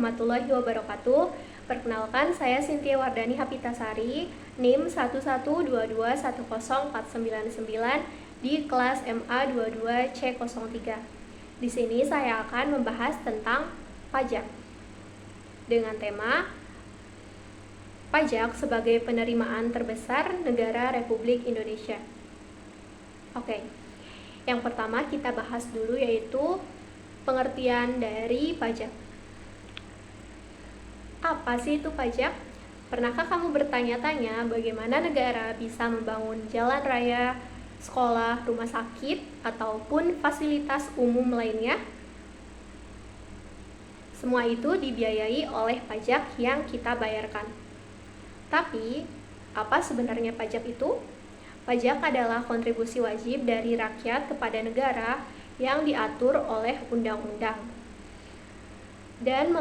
warahmatullahi wabarakatuh. Perkenalkan, saya Cynthia Wardani Hapitasari, NIM 112210499 di kelas MA 22C03. Di sini saya akan membahas tentang pajak dengan tema pajak sebagai penerimaan terbesar negara Republik Indonesia. Oke, yang pertama kita bahas dulu yaitu pengertian dari pajak. Apa sih itu pajak? Pernahkah kamu bertanya-tanya bagaimana negara bisa membangun jalan raya, sekolah, rumah sakit, ataupun fasilitas umum lainnya? Semua itu dibiayai oleh pajak yang kita bayarkan. Tapi, apa sebenarnya pajak itu? Pajak adalah kontribusi wajib dari rakyat kepada negara yang diatur oleh undang-undang dan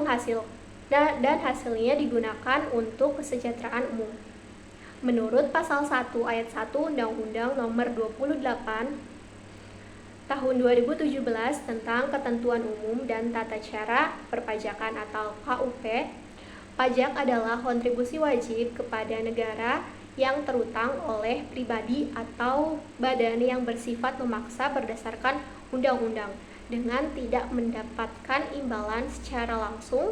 hasilnya digunakan untuk kesejahteraan umum. Menurut pasal 1 ayat 1 Undang-Undang Nomor 28 Tahun 2017 tentang Ketentuan Umum dan Tata Cara Perpajakan atau KUP, pajak adalah kontribusi wajib kepada negara yang terutang oleh pribadi atau badan yang bersifat memaksa berdasarkan undang-undang dengan tidak mendapatkan imbalan secara langsung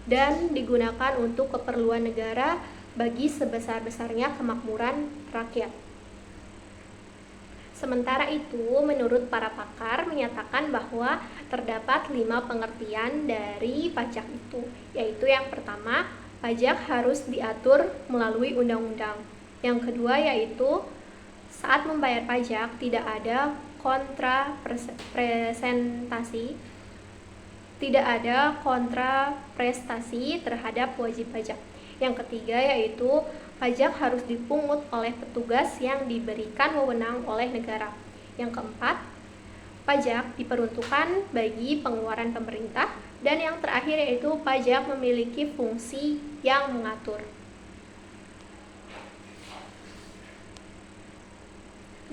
dan digunakan untuk keperluan negara bagi sebesar-besarnya kemakmuran rakyat. Sementara itu, menurut para pakar menyatakan bahwa terdapat 5 pengertian dari pajak itu, yaitu yang pertama, pajak harus diatur melalui undang-undang. Yang kedua yaitu saat membayar pajak tidak ada kontraprestasi terhadap wajib pajak. Yang ketiga yaitu pajak harus dipungut oleh petugas yang diberikan wewenang oleh negara. Yang keempat, pajak diperuntukkan bagi pengeluaran pemerintah. Dan yang terakhir yaitu pajak memiliki fungsi yang mengatur.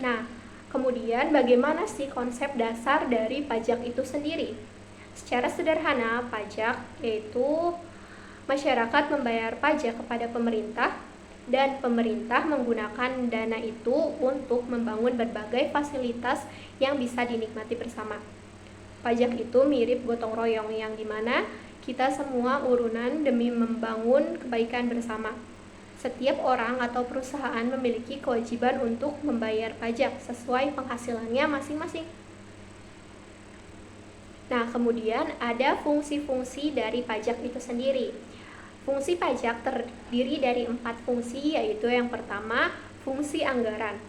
Nah, kemudian bagaimana sih konsep dasar dari pajak itu sendiri? Secara sederhana, pajak yaitu masyarakat membayar pajak kepada pemerintah dan pemerintah menggunakan dana itu untuk membangun berbagai fasilitas yang bisa dinikmati bersama. Pajak itu mirip gotong royong yang dimana kita semua urunan demi membangun kebaikan bersama. Setiap orang atau perusahaan memiliki kewajiban untuk membayar pajak sesuai penghasilannya masing-masing. Nah, kemudian ada fungsi-fungsi dari pajak itu sendiri. Fungsi pajak terdiri dari 4 fungsi, yaitu yang pertama, fungsi anggaran.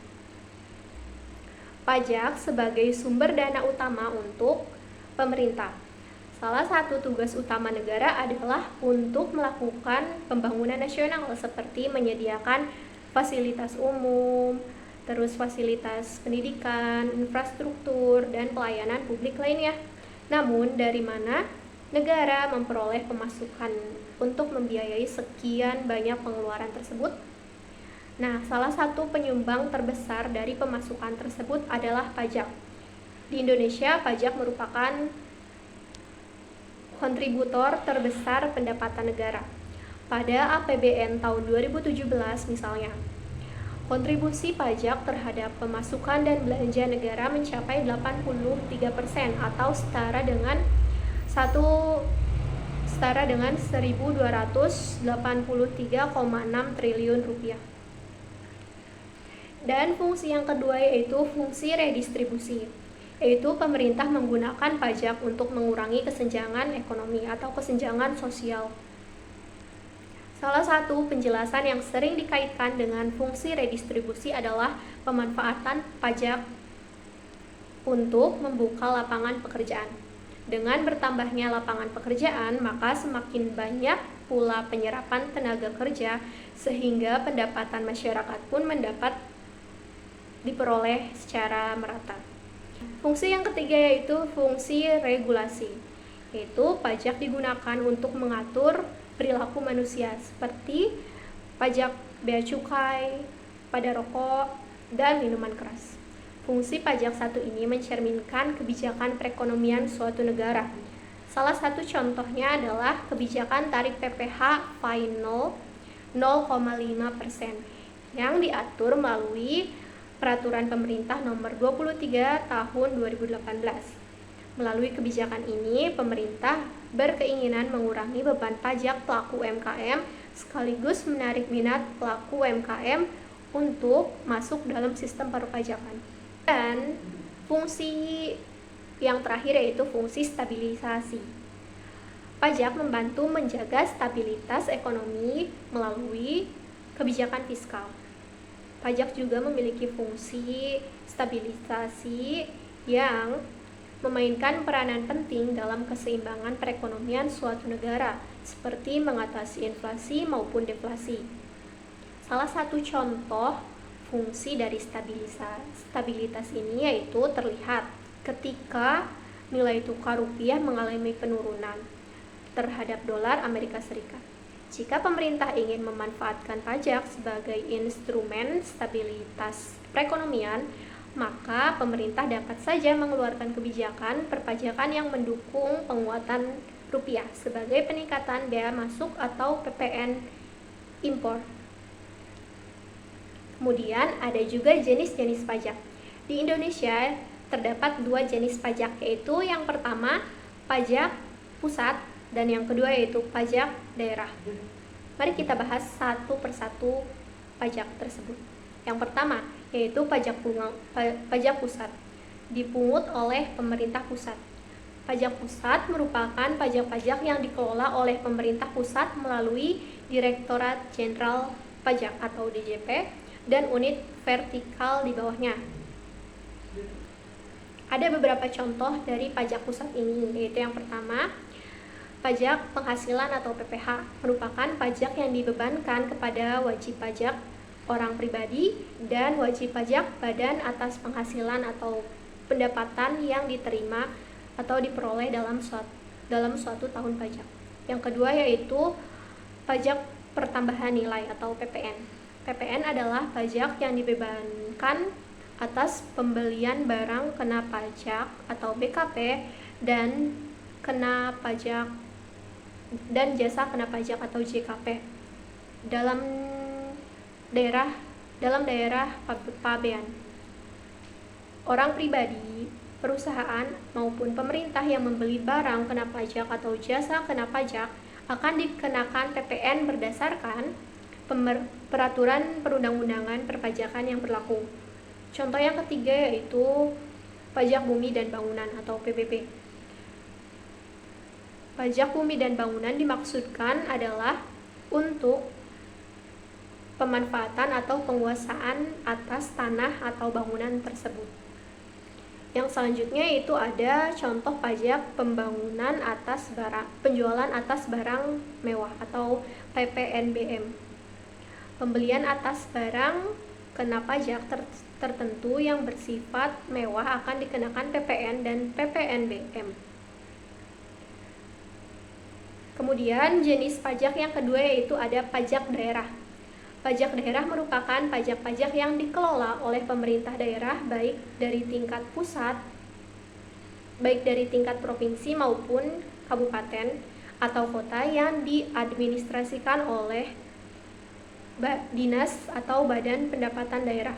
Pajak sebagai sumber dana utama untuk pemerintah. Salah satu tugas utama negara adalah untuk melakukan pembangunan nasional seperti menyediakan fasilitas umum, terus fasilitas pendidikan, infrastruktur, dan pelayanan publik lainnya. Namun, dari mana negara memperoleh pemasukan untuk membiayai sekian banyak pengeluaran tersebut? Nah, salah satu penyumbang terbesar dari pemasukan tersebut adalah pajak. Di Indonesia, pajak merupakan kontributor terbesar pendapatan negara. Pada APBN tahun 2017 misalnya, kontribusi pajak terhadap pemasukan dan belanja negara mencapai 83% atau setara dengan 1.283,6 triliun rupiah. Dan fungsi yang kedua yaitu fungsi redistribusi, yaitu pemerintah menggunakan pajak untuk mengurangi kesenjangan ekonomi atau kesenjangan sosial. Salah satu penjelasan yang sering dikaitkan dengan fungsi redistribusi adalah pemanfaatan pajak untuk membuka lapangan pekerjaan. Dengan bertambahnya lapangan pekerjaan, maka semakin banyak pula penyerapan tenaga kerja sehingga pendapatan masyarakat pun mendapat diperoleh secara merata. Fungsi yang ketiga yaitu fungsi regulasi, yaitu pajak digunakan untuk mengatur perilaku manusia seperti pajak bea cukai pada rokok dan minuman keras. Fungsi pajak satu ini mencerminkan kebijakan perekonomian suatu negara. Salah satu contohnya adalah kebijakan tarif PPh final 0,5% yang diatur melalui Peraturan Pemerintah Nomor 23 Tahun 2018. Melalui kebijakan ini, pemerintah berkeinginan mengurangi beban pajak pelaku UMKM sekaligus menarik minat pelaku UMKM untuk masuk dalam sistem perpajakan. Dan fungsi yang terakhir yaitu fungsi stabilisasi. Pajak membantu menjaga stabilitas ekonomi melalui kebijakan fiskal. Pajak juga memiliki fungsi stabilisasi yang memainkan peranan penting dalam keseimbangan perekonomian suatu negara, seperti mengatasi inflasi maupun deflasi. Salah satu contoh fungsi dari stabilitas ini yaitu terlihat ketika nilai tukar rupiah mengalami penurunan terhadap dolar Amerika Serikat. Jika pemerintah ingin memanfaatkan pajak sebagai instrumen stabilitas perekonomian, maka pemerintah dapat saja mengeluarkan kebijakan perpajakan yang mendukung penguatan rupiah sebagai peningkatan bea masuk atau PPN impor. Kemudian ada juga jenis-jenis pajak. Di Indonesia terdapat dua jenis pajak, yaitu yang pertama pajak pusat dan yang kedua yaitu pajak daerah. Mari kita bahas satu persatu pajak tersebut. Yang pertama yaitu pajak pusat, dipungut oleh pemerintah pusat. Pajak pusat merupakan pajak-pajak yang dikelola oleh pemerintah pusat melalui Direktorat Jenderal Pajak atau DJP dan unit vertikal di bawahnya. Ada beberapa contoh dari pajak pusat ini, yaitu yang pertama, pajak penghasilan atau PPh merupakan pajak yang dibebankan kepada wajib pajak orang pribadi dan wajib pajak badan atas penghasilan atau pendapatan yang diterima atau diperoleh dalam suatu tahun pajak. Yang kedua yaitu pajak pertambahan nilai atau PPN. PPN adalah pajak yang dibebankan atas pembelian barang kena pajak atau BKP dan kena pajak dan jasa kena pajak atau JKP dalam daerah pabean. Orang pribadi, perusahaan maupun pemerintah yang membeli barang kena pajak atau jasa kena pajak akan dikenakan PPN berdasarkan peraturan perundang-undangan perpajakan yang berlaku. Contoh yang ketiga yaitu pajak bumi dan bangunan atau PBB. Pajak bumi dan bangunan dimaksudkan adalah untuk pemanfaatan atau penguasaan atas tanah atau bangunan tersebut. Yang selanjutnya itu ada contoh pajak penjualan atas barang mewah atau PPNBM. Pembelian atas barang kena pajak tertentu yang bersifat mewah akan dikenakan PPN dan PPNBM. Kemudian jenis pajak yang kedua yaitu ada pajak daerah. Pajak daerah merupakan pajak-pajak yang dikelola oleh pemerintah daerah baik dari tingkat pusat, baik dari tingkat provinsi maupun kabupaten atau kota yang diadministrasikan oleh dinas atau badan pendapatan daerah.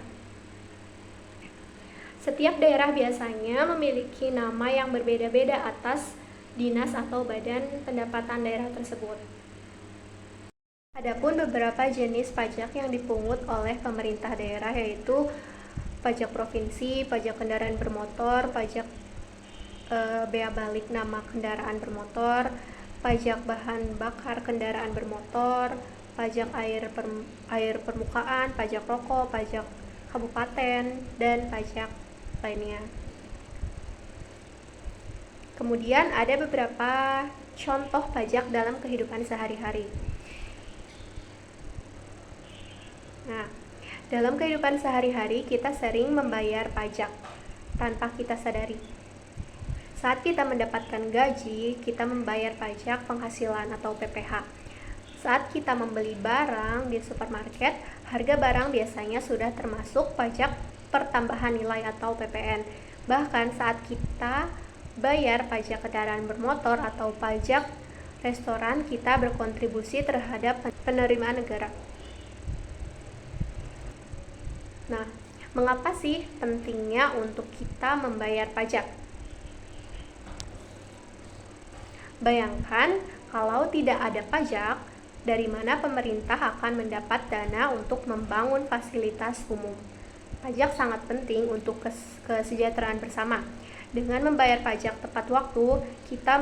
Setiap daerah biasanya memiliki nama yang berbeda-beda atas dinas atau badan pendapatan daerah tersebut. Adapun beberapa jenis pajak yang dipungut oleh pemerintah daerah yaitu pajak provinsi, pajak kendaraan bermotor, pajak bea balik nama kendaraan bermotor, pajak bahan bakar kendaraan bermotor, pajak air permukaan, pajak rokok, pajak kabupaten, dan pajak lainnya. Kemudian ada beberapa contoh pajak dalam kehidupan sehari-hari. Nah, dalam kehidupan sehari-hari kita sering membayar pajak tanpa kita sadari. Saat kita mendapatkan gaji, kita membayar pajak penghasilan atau PPh. Saat kita membeli barang di supermarket, harga barang biasanya sudah termasuk pajak pertambahan nilai atau PPN. Bahkan saat kita bayar pajak kendaraan bermotor atau pajak restoran, kita berkontribusi terhadap penerimaan negara. Nah, mengapa sih pentingnya untuk kita membayar pajak? Bayangkan kalau tidak ada pajak, dari mana pemerintah akan mendapat dana untuk membangun fasilitas umum? Pajak sangat penting untuk kesejahteraan bersama. Dengan membayar pajak tepat waktu, kita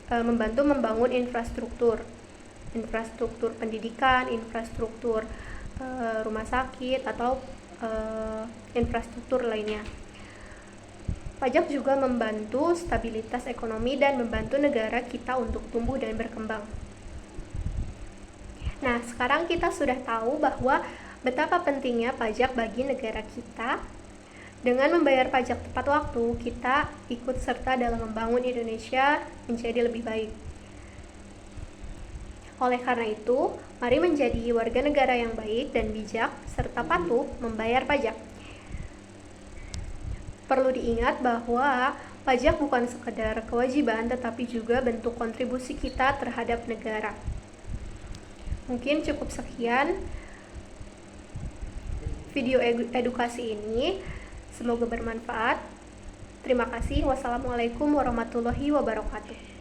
membantu membangun infrastruktur pendidikan, infrastruktur rumah sakit, atau infrastruktur lainnya. Pajak juga membantu stabilitas ekonomi dan membantu negara kita untuk tumbuh dan berkembang. Nah, sekarang kita sudah tahu bahwa betapa pentingnya pajak bagi negara kita. Dengan membayar pajak tepat waktu, kita ikut serta dalam membangun Indonesia menjadi lebih baik. Oleh karena itu, mari menjadi warga negara yang baik dan bijak, serta patuh membayar pajak. Perlu diingat bahwa pajak bukan sekedar kewajiban, tetapi juga bentuk kontribusi kita terhadap negara. Mungkin cukup sekian video edukasi ini. Semoga bermanfaat. Terima kasih. Wassalamualaikum warahmatullahi wabarakatuh.